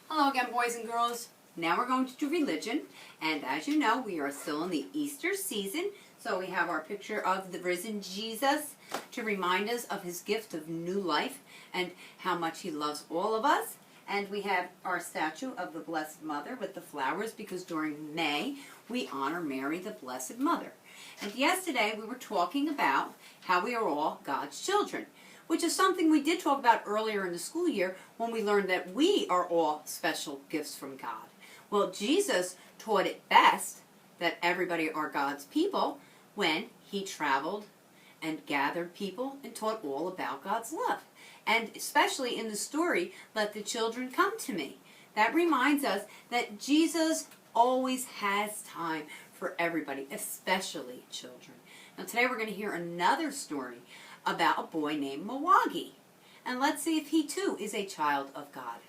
Hello again, boys and girls. Now we're going to do religion, and as you know, we are still in the Easter season, so we have our picture of the risen Jesus to remind us of his gift of new life and how much he loves all of us. And we have our statue of the Blessed Mother with the flowers because during May we honor Mary, the Blessed Mother. And yesterday we were talking about how we are all God's children, which is something we did talk about earlier in the school year when we learned that we are all special gifts from God. Well, Jesus taught it best that everybody are God's people when he traveled and gathered people and taught all about God's love. And especially in the story, let the children come to me. That reminds us that Jesus always has time for everybody, especially children. Now today we're going to hear another story about a boy named Mwangi. And let's see if he too is a child of God.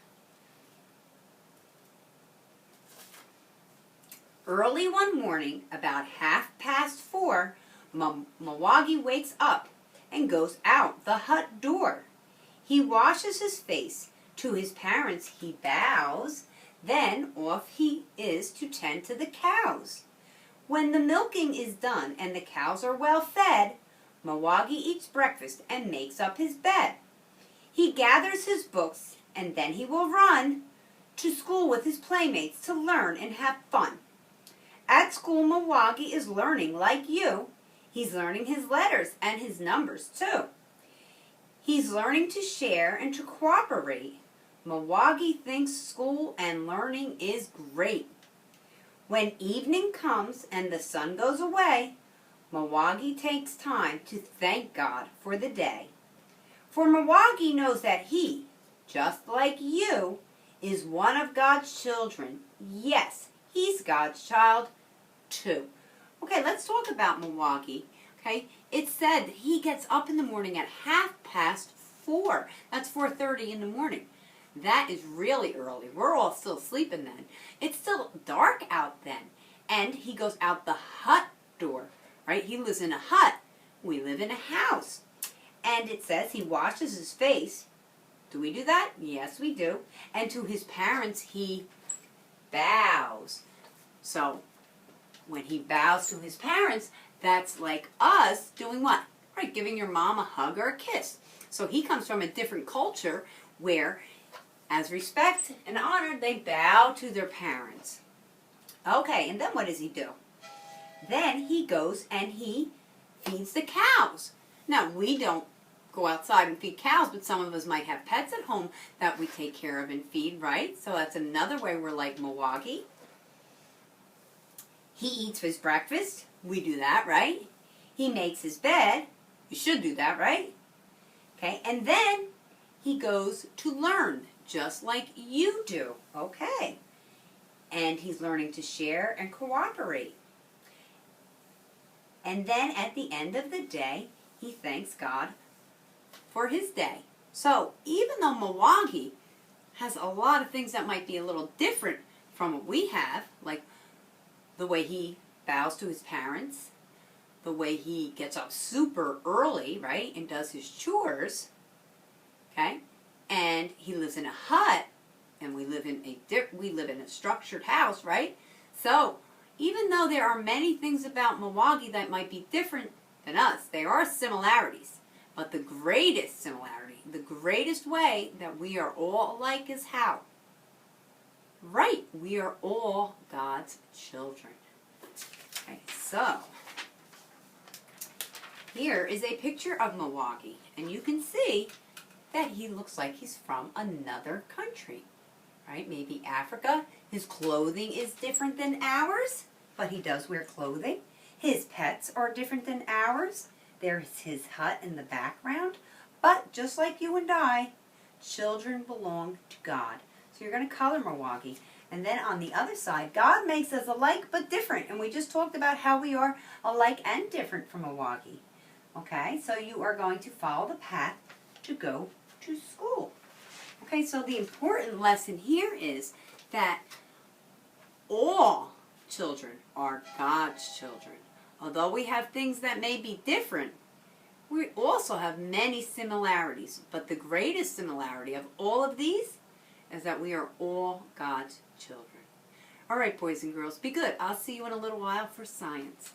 Early one morning, about 4:30, Mwangi wakes up and goes out the hut door. He washes his face. To his parents he bows. Then off he is to tend to the cows. When the milking is done and the cows are well fed, Mwangi eats breakfast and makes up his bed. He gathers his books and then he will run to school with his playmates to learn and have fun. At school, Mwangi is learning like you. He's learning his letters and his numbers too. He's learning to share and to cooperate. Mwangi thinks school and learning is great. When evening comes and the sun goes away, Mwangi takes time to thank God for the day. For Mwangi knows that he, just like you, is one of God's children. Yes, he's God's child too. Okay, let's talk about Mwangi. Okay, it said that he gets up in the morning at 4:30. That's 4:30 in the morning. That is really early. We're all still sleeping then. It's still dark out then. And he goes out the hut door. Right? He lives in a hut. We live in a house. And it says he washes his face. Do we do that? Yes, we do. And to his parents, he bows. So, when he bows to his parents, that's like us doing what? Right, giving your mom a hug or a kiss. So he comes from a different culture where, as respect and honor, they bow to their parents. Okay, and then what does he do? Then he goes and he feeds the cows. Now, we don't go outside and feed cows, but some of us might have pets at home that we take care of and feed, right? So that's another way we're like Mwangi. He eats his breakfast. We do that, right? He makes his bed. We should do that, right? Okay, and then he goes to learn, just like you do. Okay. And he's learning to share and cooperate. And then at the end of the day, he thanks God for his day. So even though Mwangi has a lot of things that might be a little different from what we have, like the way he bows to his parents, the way he gets up super early, right, and does his chores, okay, and he lives in a hut, and we live in a structured house, right? So even though there are many things about Mwangi that might be different than us, there are similarities. But the greatest similarity, the greatest way that we are all alike is how? Right, we are all God's children. Okay, so here is a picture of Mwangi, and you can see that he looks like he's from another country. Right, maybe Africa. His clothing is different than ours, but he does wear clothing. His pets are different than ours. There's his hut in the background. But just like you and I, children belong to God. So you're going to color Mwangi. And then on the other side, God makes us alike but different. And we just talked about how we are alike and different from Mwangi. Okay, so you are going to follow the path to go to school. Okay, so the important lesson here is that all children are God's children. Although we have things that may be different, we also have many similarities. But the greatest similarity of all of these is that we are all God's children. All right, boys and girls, be good. I'll see you in a little while for science.